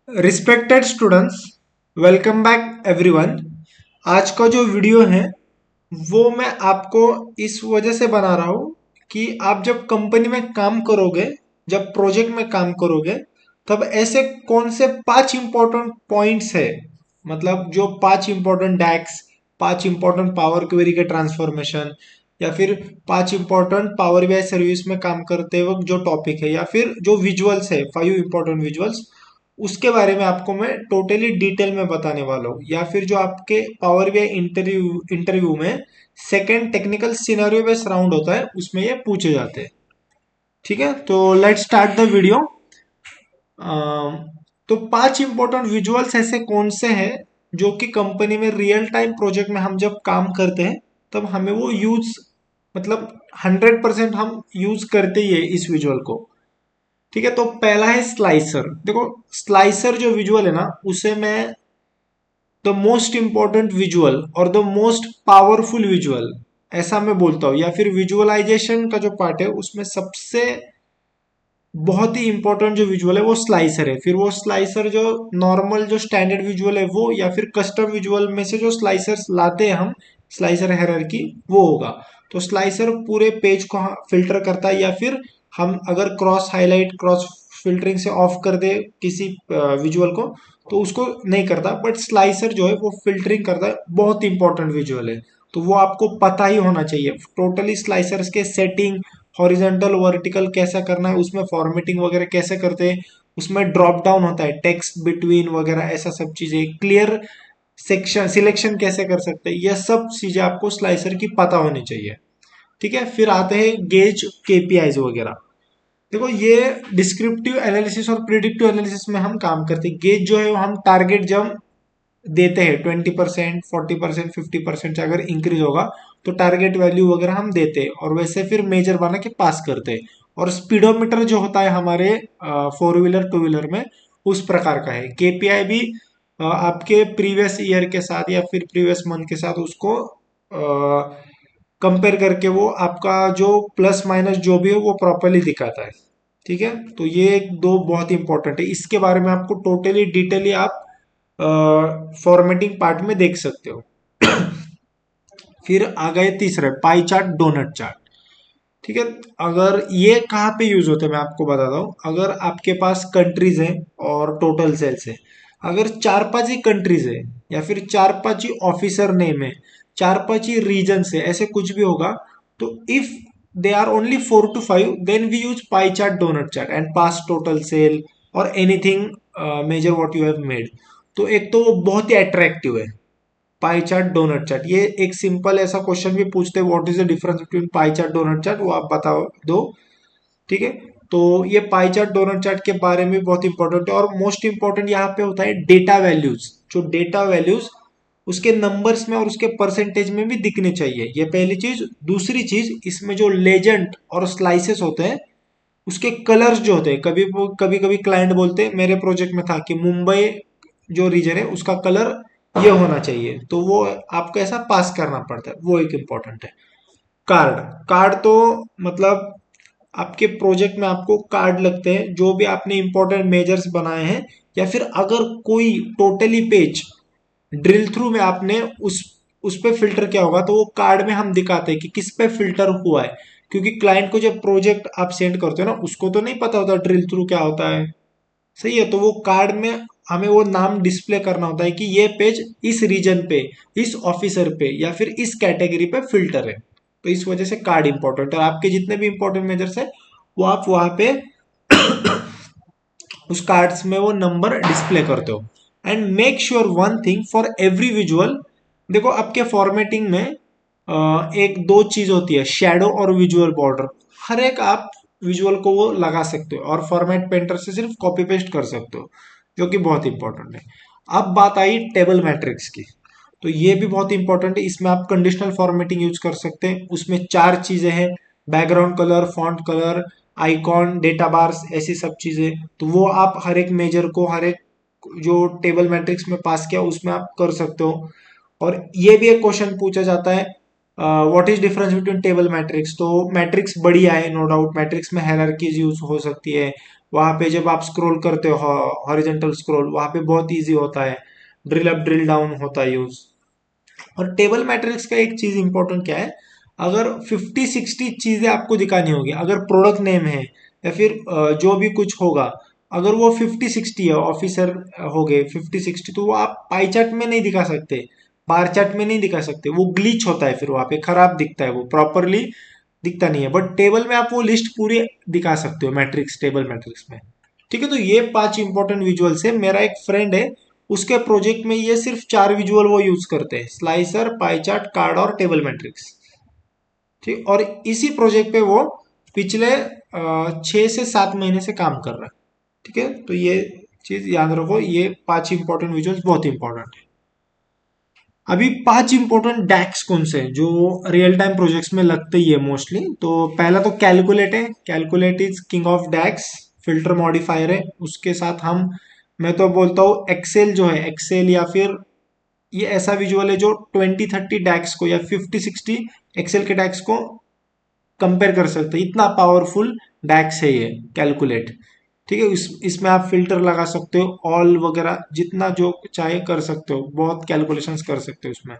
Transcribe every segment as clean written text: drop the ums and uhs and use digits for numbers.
Respected students, welcome back everyone. आज का जो वीडियो है वो मैं आपको इस वजह से बना रहा हूँ कि आप जब कंपनी में काम करोगे, जब प्रोजेक्ट में काम करोगे, तब ऐसे कौन से 5 इंपॉर्टेंट पॉइंट्स है, मतलब जो 5 इंपॉर्टेंट डैक्स, 5 इंपॉर्टेंट पावर क्वेरी के ट्रांसफॉर्मेशन, या फिर 5 इंपॉर्टेंट पावर बीआई सर्विस में काम करते वक्त जो टॉपिक है, या फिर जो विजुअल्स है, 5 इंपॉर्टेंट विजुअल्स, उसके बारे में आपको मैं टोटली डिटेल में बताने वाला हूँ। या फिर जो आपके पावर बीआई इंटरव्यू इंटरव्यू में second technical scenario based round होता है, उसमें ये पूछे जाते हैं। ठीक है, तो लेट्स स्टार्ट द वीडियो। तो 5 इंपॉर्टेंट विजुअल्स ऐसे कौन से हैं जो कि कंपनी में रियल टाइम प्रोजेक्ट में हम जब काम करते हैं तब हमें वो यूज, मतलब 100% हम यूज करते ही है इस विजुअल को। ठीक है, तो पहला है स्लाइसर। देखो, स्लाइसर जो विजुअल है ना, उसे मैं द मोस्ट इंपॉर्टेंट विजुअल और द मोस्ट पावरफुल विजुअल ऐसा मैं बोलता हूँ। या फिर विजुअलाइजेशन का जो पार्ट है उसमें सबसे बहुत ही इंपॉर्टेंट जो विजुअल है वो स्लाइसर है। फिर वो स्लाइसर जो नॉर्मल जो स्टैंडर्ड विजुअल है वो, या फिर कस्टम विजुअल में से जो स्लाइसर्स लाते हैं हम, स्लाइसर हायरार्की, वो होगा। तो स्लाइसर पूरे पेज को फिल्टर करता है, या फिर हम अगर क्रॉस हाईलाइट, क्रॉस फिल्टरिंग से ऑफ कर दे किसी विजुअल को तो उसको नहीं करता, बट स्लाइसर जो है वो फिल्टरिंग करता है। बहुत इंपॉर्टेंट विजुअल है, तो वो आपको पता ही होना चाहिए। टोटली स्लाइसर्स के सेटिंग, हॉरिजॉन्टल वर्टिकल कैसा करना है, उसमें फॉर्मेटिंग वगैरह कैसे करते हैं, उसमें ड्रॉप डाउन होता है, टेक्स्ट बिटवीन वगैरह, ऐसा सब चीजें, क्लियर सेक्शन सिलेक्शन कैसे कर सकते हैं, यह सब चीजें आपको स्लाइसर की पता होनी चाहिए। ठीक है, फिर आते हैं गेज, केपीआईज वगैरह। देखो, ये डिस्क्रिप्टिव एनालिसिस और प्रिडिक्टिव एनालिसिस में हम काम करते हैं। गेज जो है वो हम टारगेट जब देते हैं 20%, 40%, 50% से अगर इंक्रीज होगा तो टारगेट वैल्यू वगैरह हम देते हैं, और वैसे फिर मेजर बना के पास करते हैं। और स्पीडोमीटर जो होता है हमारे 4 व्हीलर 2 व्हीलर में, उस प्रकार का है। केपीआई भी आपके प्रीवियस ईयर के साथ या फिर प्रीवियस मंथ के साथ उसको कंपेयर करके वो आपका जो प्लस माइनस जो भी है वो प्रॉपरली दिखाता है। ठीक है, तो ये एक दो बहुत इंपॉर्टेंट है, इसके बारे में आपको टोटली डिटेली आप फॉर्मेटिंग पार्ट में देख सकते हो। फिर आ गए तीसरे, पाई चार्ट, डोनट चार्ट। ठीक है, अगर ये कहाँ पे यूज होते हैं मैं आपको बताता हूँ। अगर आपके पास कंट्रीज हैं और टोटल सेल्स है, अगर 4-5 ही कंट्रीज है, या फिर 4-5 ही ऑफिसर नेम है, 4-5 ही रीजन है, ऐसे कुछ भी होगा, तो if they are only 4 to 5, then we use pie chart, donut chart and pass total sale और anything major what you have made. तो एक तो वो बहुत ही अट्रैक्टिव है, पाई चार्ट, डोनट चार्ट। ये एक सिंपल ऐसा क्वेश्चन भी पूछते हैं, what is the difference between pie chart, donut chart, वो आप बताओ दो। ठीक है, तो ये पाई चार्ट, डोनट चार्ट के बारे में बहुत इंपॉर्टेंट है। और मोस्ट इंपॉर्टेंट यहाँ पे होता है डेटा वैल्यूज। जो डेटा वैल्यूज उसके नंबर्स में और उसके परसेंटेज में भी दिखने चाहिए, ये पहली चीज। दूसरी चीज, इसमें जो लेजेंड और स्लाइसेस होते हैं उसके कलर्स जो होते हैं, कभी कभी क्लाइंट बोलते हैं, मेरे प्रोजेक्ट में था कि मुंबई जो रीजन है उसका कलर ये होना चाहिए, तो वो आपको ऐसा पास करना पड़ता है, वो एक इम्पोर्टेंट है। कार्ड, कार्ड तो मतलब आपके प्रोजेक्ट में आपको कार्ड लगते हैं जो भी आपने इंपॉर्टेंट मेजर्स बनाए हैं, या फिर अगर कोई टोटली पेज ड्रिल थ्रू में आपने उस पे फिल्टर किया होगा तो वो कार्ड में हम दिखाते हैं कि किस पे फिल्टर हुआ है। क्योंकि क्लाइंट को जब प्रोजेक्ट आप सेंड करते हो ना, उसको तो नहीं पता होता ड्रिल थ्रू क्या होता है। सही है, तो वो कार्ड में हमें वो नाम डिस्प्ले करना होता है कि ये पेज इस रीजन पे, इस ऑफिसर पे, या फिर इस कैटेगरी पे फिल्टर है। तो इस वजह से कार्ड इंपॉर्टेंट है, और आपके जितने भी इंपॉर्टेंट मेजर्स है वो आप वहां पे उस कार्ड्स में वो नंबर डिस्प्ले करते हो। And make sure one thing for every visual. देखो, आपके फॉर्मेटिंग में एक दो चीज होती है, शेडो और विजुअल बॉर्डर। हर एक आप विजुअल को वो लगा सकते हो, और फॉर्मेट पेंटर से सिर्फ कॉपी पेस्ट कर सकते हो, जो कि बहुत इंपॉर्टेंट है। अब बात आई टेबल मैट्रिक्स की, तो ये भी बहुत इंपॉर्टेंट है। इसमें आप कंडीशनल फॉर्मेटिंग यूज कर सकते हैं। उसमें 4 चीजें हैं, background colour, font colour, icon, data bars, ऐसी सब चीजें। तो वो आप हर एक मेजर को, हर एक जो टेबल मैट्रिक्स में पास किया उसमें आप कर सकते हो। और ये भी एक क्वेश्चन पूछा जाता है, what is difference between table matrix. तो मैट्रिक्स बढ़िया है, नो डाउट, मैट्रिक्स में हायरार्कीज यूज हो सकती है, वहां पे जब आप स्क्रॉल करते हो हॉरिजॉन्टल स्क्रॉल, वहां पे बहुत इजी होता है, ड्रिल अप ड्रिल डाउन होता है यूज। और टेबल मैट्रिक्स का एक चीज इंपॉर्टेंट क्या है, अगर 50-60 चीजें आपको दिखानी होगी, अगर प्रोडक्ट नेम है या फिर जो भी कुछ होगा, अगर वो 50-60 है, ऑफिसर हो गए 50-60, तो वो आप पाई चार्ट में नहीं दिखा सकते, बार चार्ट में नहीं दिखा सकते, वो ग्लिच होता है, फिर वहां पे खराब दिखता है, वो प्रॉपरली दिखता नहीं है। बट टेबल में आप वो लिस्ट पूरी दिखा सकते हो, मैट्रिक्स, टेबल मैट्रिक्स में। ठीक है, तो ये 5 इंपॉर्टेंट विजुअल्स है। मेरा एक फ्रेंड है, उसके प्रोजेक्ट में ये सिर्फ 4 विजुअल वो यूज करते हैं, स्लाइसर, पाई चार्ट, कार्ड और टेबल मैट्रिक्स। ठीक, और इसी प्रोजेक्ट पे वो पिछले 6 से 7 महीने से काम कर रहा है। ठीक है, तो ये चीज याद रखो, ये 5 इंपॉर्टेंट विजुअल्स बहुत इंपॉर्टेंट है। अभी 5 इंपॉर्टेंट डैक्स कौन से हैं जो रियल टाइम प्रोजेक्ट्स में लगते ही है मोस्टली। तो पहला तो कैलकुलेट है, calculate is king of DAX, filter modifier है। उसके साथ हम, मैं तो बोलता हूँ एक्सेल जो है, एक्सेल या फिर ये ऐसा विजुअल है जो 20-30 डैक्स को या 50-60 एक्सेल के डैक्स को कंपेयर कर सकते हैं, इतना पावरफुल डैक्स है ये कैलकुलेट। ठीक है, इसमें आप फिल्टर लगा सकते हो, ऑल वगैरह जितना जो चाहे कर सकते हो, बहुत कैलकुलेशंस कर सकते हो उसमें।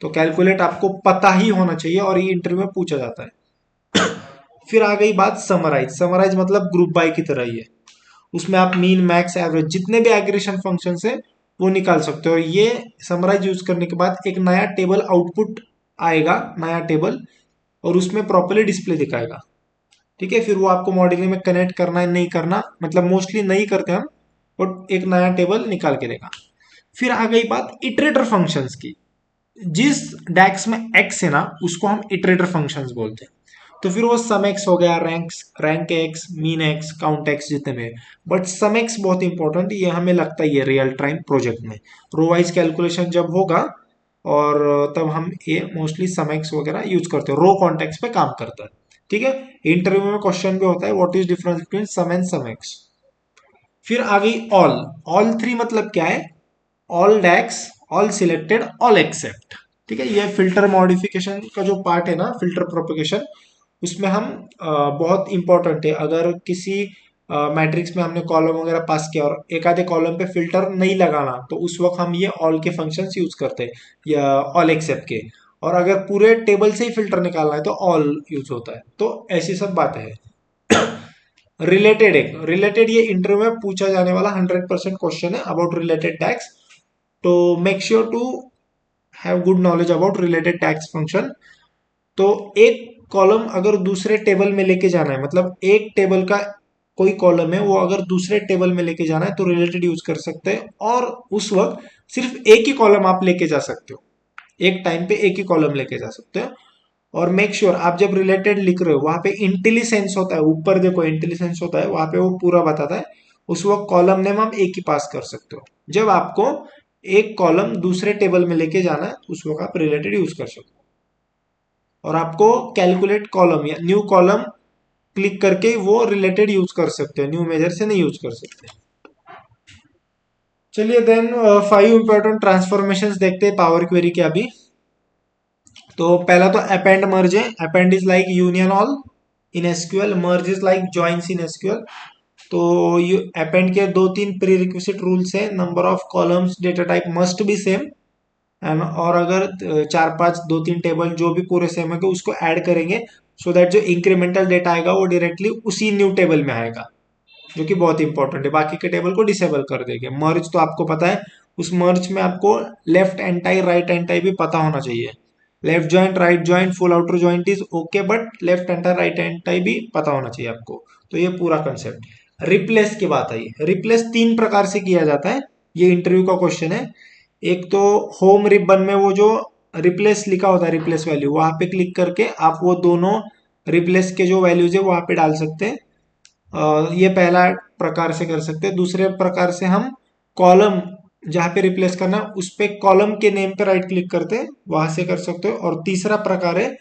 तो कैलकुलेट आपको पता ही होना चाहिए और ये इंटरव्यू में पूछा जाता है। फिर आ गई बात समराइज। समराइज मतलब ग्रुप बाय की तरह ही है, उसमें आप मीन, मैक्स, एवरेज जितने भी एग्रेशन फंक्शन है वो निकाल सकते हो। और ये समराइज यूज करने के बाद एक नया टेबल आउटपुट आएगा, नया टेबल, और उसमें प्रॉपरली डिस्प्ले दिखाएगा। ठीक है, फिर वो आपको मॉडलिंग में कनेक्ट करना है नहीं करना, मतलब मोस्टली नहीं करते हम, बट एक नया टेबल निकाल के देगा। फिर आ गई बात इटरेटर फंक्शंस की। जिस डैक्स में एक्स है ना, उसको हम इटरेटर फंक्शंस बोलते हैं। तो फिर वो सम एक्स हो गया, rank x, mean x, count x, जितने में। बट सम एक्स बहुत इंपॉर्टेंट, ये हमें लगता है ये रियल टाइम प्रोजेक्ट में रो वाइज कैलकुलेशन जब होगा, और तब हम ये मोस्टली सम एक्स वगैरह यूज करते हैं, रो कॉन्टेक्स्ट पे काम करता है। ठीक है, इंटरव्यू में क्वेश्चन भी होता है, what is difference between sum and sum x. फिर आ गई ऑल। ऑल थ्री मतलब क्या है, all DAX, all selected, all except. ठीक है, ये फिल्टर मॉडिफिकेशन का जो पार्ट है ना, फिल्टर प्रोपोगेशन, उसमें हम बहुत इंपॉर्टेंट है। अगर किसी मैट्रिक्स में हमने कॉलम वगैरह पास किया और एक आधे कॉलम पे फिल्टर नहीं लगाना, तो उस वक्त हम ये ऑल के फंक्शंस यूज करते हैं या ऑल एक्सेप्ट के। और अगर पूरे टेबल से ही फिल्टर निकालना है तो ऑल यूज होता है। तो ऐसी सब बातें हैं। रिलेटेड, एक रिलेटेड, ये इंटरव्यू में पूछा जाने वाला 100% क्वेश्चन है अबाउट रिलेटेड टैक्स। तो make sure to have good knowledge about related DAX function. तो एक कॉलम अगर दूसरे टेबल में लेके जाना है, मतलब एक टेबल का कोई कॉलम है वो अगर दूसरे टेबल में लेके जाना है, तो रिलेटेड यूज कर सकते हैं। और उस वक्त सिर्फ एक ही कॉलम आप लेके जा सकते हो, एक टाइम पे एक ही कॉलम लेके जा सकते हो। और मेक श्योर आप जब रिलेटेड लिख रहे हो, वहां पे इंटेलिसेंस होता है, ऊपर देखो इंटेलिसेंस होता है, वहां पे वो पूरा बताता है। उस वक्त कॉलम नेम हम एक ही पास कर सकते हो। जब आपको एक कॉलम दूसरे टेबल में लेके जाना है, उस वक्त आप रिलेटेड यूज कर सकते हो। और आपको कैलकुलेट कॉलम या न्यू कॉलम क्लिक करके वो रिलेटेड यूज कर सकते हो, न्यू मेजर से नहीं यूज कर सकते। चलिए देन 5 इंपॉर्टेंट ट्रांसफॉर्मेशंस देखते हैं पावर क्वेरी के अभी। तो पहला तो अपेंड मर्ज है। Append is like union all in SQL, merge is like joins in SQL. तो ये अपेंड के 2-3 प्री रिक्विजिट रूल्स है, number of columns, data type must be same, and और अगर 4-5 2-3 टेबल जो भी पूरे सेम है उसको ऐड करेंगे, सो दैट जो इंक्रीमेंटल डेटा आएगा वो डायरेक्टली उसी न्यू टेबल में आएगा, जो कि बहुत इंपॉर्टेंट है, बाकी के टेबल को डिसेबल कर देंगे। मर्ज तो आपको पता है, उस मर्ज में आपको लेफ्ट एंटाई, राइट एंटाई भी पता होना चाहिए। Left joint, right joint, full outer joint is okay, but left anti, right anti भी पता होना चाहिए आपको। तो ये पूरा कंसेप्ट। रिप्लेस की बात आई, रिप्लेस 3 प्रकार से किया जाता है, ये इंटरव्यू का क्वेश्चन है। एक तो होम रिबन में वो जो रिप्लेस लिखा होता है, रिप्लेस वैल्यू, वहां पे क्लिक करके आप वो दोनों रिप्लेस के जो वैल्यूज है वहां पे डाल सकते हैं। ये पहला प्रकार से कर सकते हैं। दूसरे प्रकार से हम कॉलम जहां पे रिप्लेस करना है उस पे कॉलम के नेम पे राइट क्लिक करते हैं, वहां से कर सकते हो। और तीसरा प्रकार है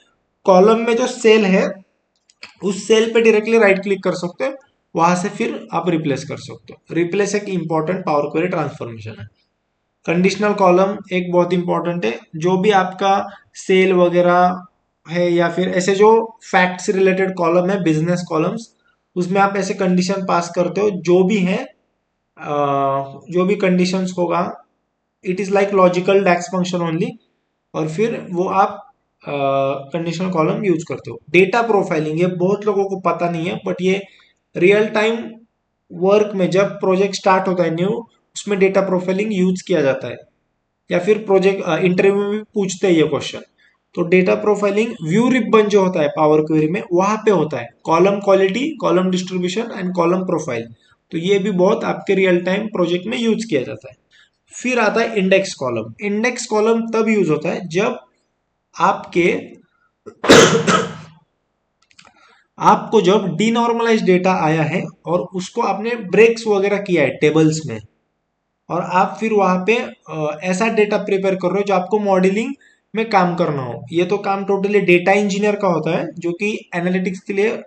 कॉलम में जो सेल है उस सेल पे डायरेक्टली राइट क्लिक कर सकते हो, वहां से फिर आप रिप्लेस कर सकते हो। रिप्लेस एक इंपॉर्टेंट पावर क्वेरी ट्रांसफॉर्मेशन है। कंडीशनल कॉलम एक बहुत इंपॉर्टेंट है, जो भी आपका सेल वगैरह है या फिर ऐसे जो फैक्ट्स रिलेटेड कॉलम है, बिजनेस कॉलम्स, उसमें आप ऐसे कंडीशन पास करते हो जो भी है, जो भी कंडीशंस होगा, it is like logical DAX function only, और फिर वो आप कंडीशनल कॉलम यूज करते हो। डेटा प्रोफाइलिंग, ये बहुत लोगों को पता नहीं है, बट ये रियल टाइम वर्क में जब प्रोजेक्ट स्टार्ट होता है न्यू, उसमें डेटा प्रोफाइलिंग यूज किया जाता है, या फिर प्रोजेक्ट इंटरव्यू में भी पूछते हैं ये क्वेश्चन। तो डेटा प्रोफाइलिंग व्यू रिबन जो होता है पावर क्वेरी में, वहां पे होता है column quality, column distribution and column profile. तो ये भी बहुत आपके रियल टाइम प्रोजेक्ट में यूज किया जाता है। फिर आता है इंडेक्स कॉलम। इंडेक्स कॉलम तब यूज होता है जब आपके आपको जब डीनॉर्मलाइज डेटा आया है और उसको आपने ब्रेक्स वगैरह किया है टेबल्स में, और आप फिर वहां पे ऐसा डेटा प्रिपेयर कर रहे हो जो आपको मॉडलिंग में काम करना हो। ये तो काम टोटली डेटा इंजीनियर का होता है, जो कि एनालिटिक्स के लिए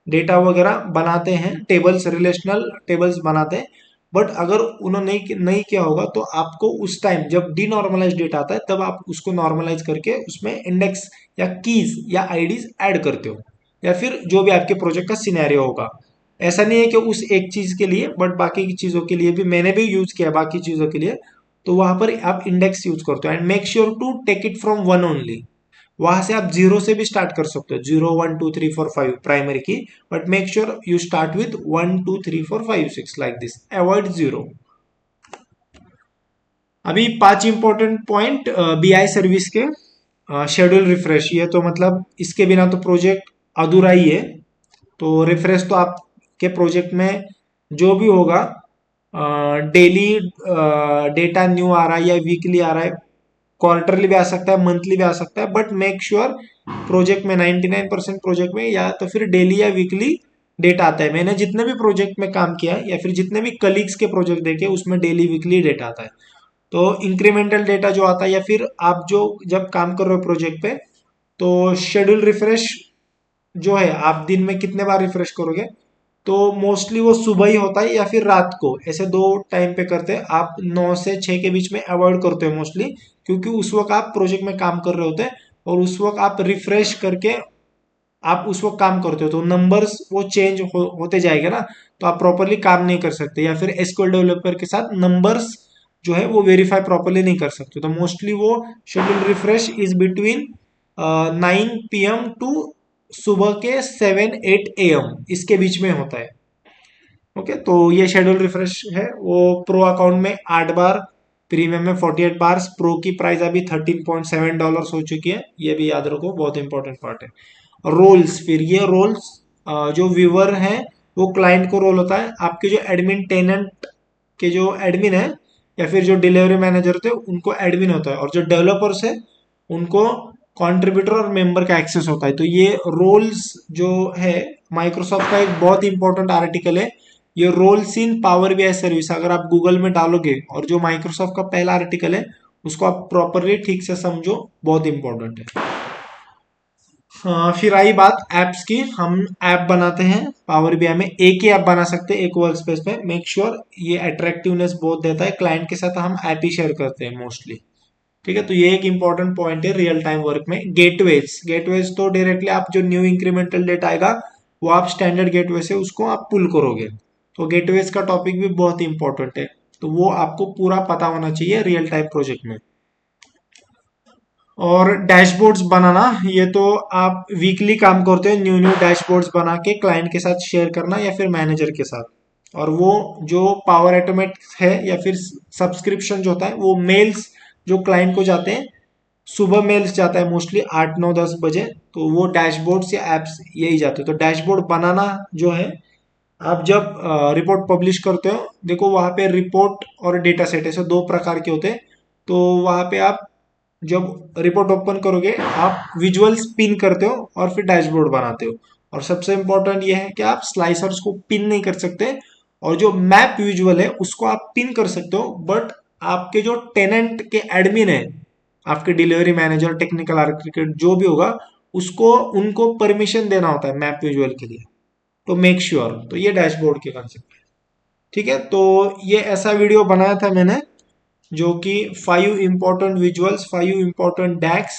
डेटा वगैरह बनाते हैं, टेबल्स, रिलेशनल टेबल्स बनाते हैं। बट अगर उन्होंने नहीं किया होगा तो आपको उस टाइम जब डीनॉर्मलाइज डेटा आता है तब आप उसको नॉर्मलाइज करके उसमें इंडेक्स या कीज या आईडीज ऐड करते हो, या फिर जो भी आपके प्रोजेक्ट का सिनेरियो होगा। ऐसा नहीं है कि उस एक चीज के लिए, बट बाकी की चीजों के लिए भी मैंने भी यूज किया बाकी चीजों के लिए। तो वहां पर आप इंडेक्स यूज करते हो, and make sure to take it from one only. वहां से आप जीरो से भी स्टार्ट कर सकते हो, 0 1 2 3 4 5 प्राइमरी की, but make sure you start with 1 2 3 4 5 6 like this, avoid zero. अभी 5 इंपॉर्टेंट पॉइंट बीआई सर्विस के। शेड्यूल रिफ्रेश, ये तो मतलब इसके बिना तो प्रोजेक्ट अधूरा ही है। तो रिफ्रेश तो आपके प्रोजेक्ट में जो भी होगा, डेली डेटा न्यू आ रहा है या वीकली आ रहा है, क्वार्टरली भी आ सकता है, मंथली भी आ सकता है, बट मेक श्योर प्रोजेक्ट में 99% प्रोजेक्ट में या तो फिर डेली या वीकली डेटा आता है। मैंने जितने भी प्रोजेक्ट में काम किया है या फिर जितने भी कलीग्स के प्रोजेक्ट देखे, उसमें डेली वीकली डेटा आता है। तो इंक्रीमेंटल डेटा जो आता है, या फिर आप जो जब काम कर रहे हो प्रोजेक्ट पे, तो शेड्यूल रिफ्रेश जो है, आप दिन में कितने बार रिफ्रेश करोगे, तो मोस्टली वो सुबह ही होता है या फिर रात को, ऐसे दो टाइम पे करते हैं। आप 9 से 6 के बीच में अवॉइड करते हो मोस्टली, क्योंकि उस वक्त आप प्रोजेक्ट में काम कर रहे होते हैं, और उस वक्त आप रिफ्रेश करके आप उस वक्त काम करते हो, तो नंबर्स वो चेंज होते जाएगा ना, तो आप प्रॉपरली काम नहीं कर सकते, या फिर एसक्यूएल डेवलपर के साथ नंबर्स जो है वो वेरीफाई प्रॉपरली नहीं कर सकते। तो मोस्टली वो schedule refresh is between 9 PM to सुबह के 7 8 AM, इसके बीच में होता है। ओके, तो ये शेड्यूल रिफ्रेश है। वो प्रो अकाउंट में 8 बार, प्रीमियम में 48 बार। प्रो की प्राइस अभी $13.7 हो चुकी है, ये भी याद रखो, बहुत इंपॉर्टेंट पार्ट है। रोल्स, फिर ये रोल्स जो व्यूअर है वो क्लाइंट को रोल होता है, आपके जो एडमिन टेनेंट के जो एडमिन है या फिर जो डिलीवरी मैनेजर थे उनको एडमिन होता है, और जो डेवलपर्स है उनको कंट्रीब्यूटर और मेंबर का एक्सेस होता है। तो ये रोल्स जो है, माइक्रोसॉफ्ट का एक बहुत इंपॉर्टेंट आर्टिकल है, ये roles in power BI service. अगर आप गूगल में डालोगे और जो माइक्रोसॉफ्ट का पहला आर्टिकल है उसको आप प्रॉपरली ठीक से समझो, बहुत इंपॉर्टेंट है। हाँ, फिर आई बात एप्स की। हम ऐप बनाते हैं पावर बीआई में, एक ही ऐप बना सकते हैं एक वर्क स्पेस में। मेक श्योर ये अट्रैक्टिवनेस बहुत देता है, क्लाइंट के साथ हम ऐप ही शेयर करते हैं मोस्टली। ठीक है, तो ये एक इंपॉर्टेंट पॉइंट है रियल टाइम वर्क में। गेटवेज, गेटवेज तो डायरेक्टली आप जो न्यू इंक्रीमेंटल डेटा आएगा वो आप स्टैंडर्ड गेटवे से उसको आप पुल करोगे। तो गेटवेज का टॉपिक भी बहुत इंपॉर्टेंट है, तो वो आपको पूरा पता होना चाहिए रियल टाइम प्रोजेक्ट में। और डैशबोर्ड्स बनाना, ये तो आप वीकली काम करते हो, न्यू न्यू डैशबोर्ड्स बना के क्लाइंट के साथ शेयर करना या फिर मैनेजर के साथ। और वो जो पावर ऑटोमेट है या फिर सब्सक्रिप्शन जो होता है, वो मेल्स जो क्लाइंट को जाते हैं, सुबह मेल्स जाता है मोस्टली 8 9 10 बजे, तो वो डैशबोर्ड्स या एप्स यही जाते हैं। तो डैशबोर्ड बनाना जो है, आप जब रिपोर्ट पब्लिश करते हो, देखो वहां पे रिपोर्ट और डेटा सेट ऐसे दो प्रकार के होते हैं। तो वहां पे आप जब रिपोर्ट ओपन करोगे, आप विजुअल्स पिन करते हो और फिर डैशबोर्ड बनाते हो। और सबसे इंपॉर्टेंट ये है कि आप स्लाइसर्स को पिन नहीं कर सकते, और जो मैप विजुअल है उसको आप पिन कर सकते हो, बट आपके जो टेनेंट के एडमिन है, आपके डिलीवरी मैनेजर, टेक्निकल आर्किटेक्ट जो भी होगा, उसको उनको परमिशन देना होता है मैप विजुअल के लिए। तो मेक श्योर तो ये डैशबोर्ड के कंसेप्ट। ठीक है, तो ये ऐसा वीडियो बनाया था मैंने, जो कि 5 इंपॉर्टेंट विजुअल्स, 5 इंपॉर्टेंट डैक्स,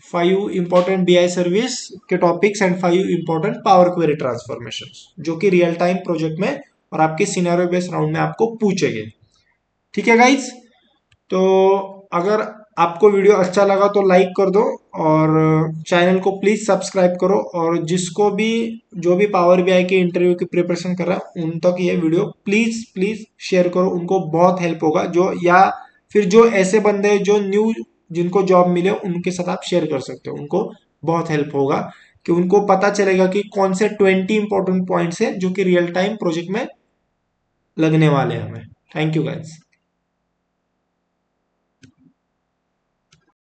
5 इंपॉर्टेंट बीआई सर्विस के topics and 5 important power query transformation जो कि रियल टाइम प्रोजेक्ट में और आपके सिनेरियो बेस्ड राउंड में आपको पूछेंगे। ठीक है गाइज, तो अगर आपको वीडियो अच्छा लगा तो लाइक कर दो और चैनल को प्लीज सब्सक्राइब करो, और जिसको भी जो भी पावर बीआई के इंटरव्यू की प्रिपरेशन कर रहा है उन तक ये वीडियो प्लीज प्लीज शेयर करो, उनको बहुत हेल्प होगा। जो या फिर जो ऐसे बंदे हैं जो न्यू जिनको जॉब मिले उनके साथ आप शेयर कर सकते हो, उनको बहुत हेल्प होगा कि उनको पता चलेगा कि कौन से 20 इंपॉर्टेंट पॉइंट्स है जो कि रियल टाइम प्रोजेक्ट में लगने वाले हैं हमें। Thank you guys.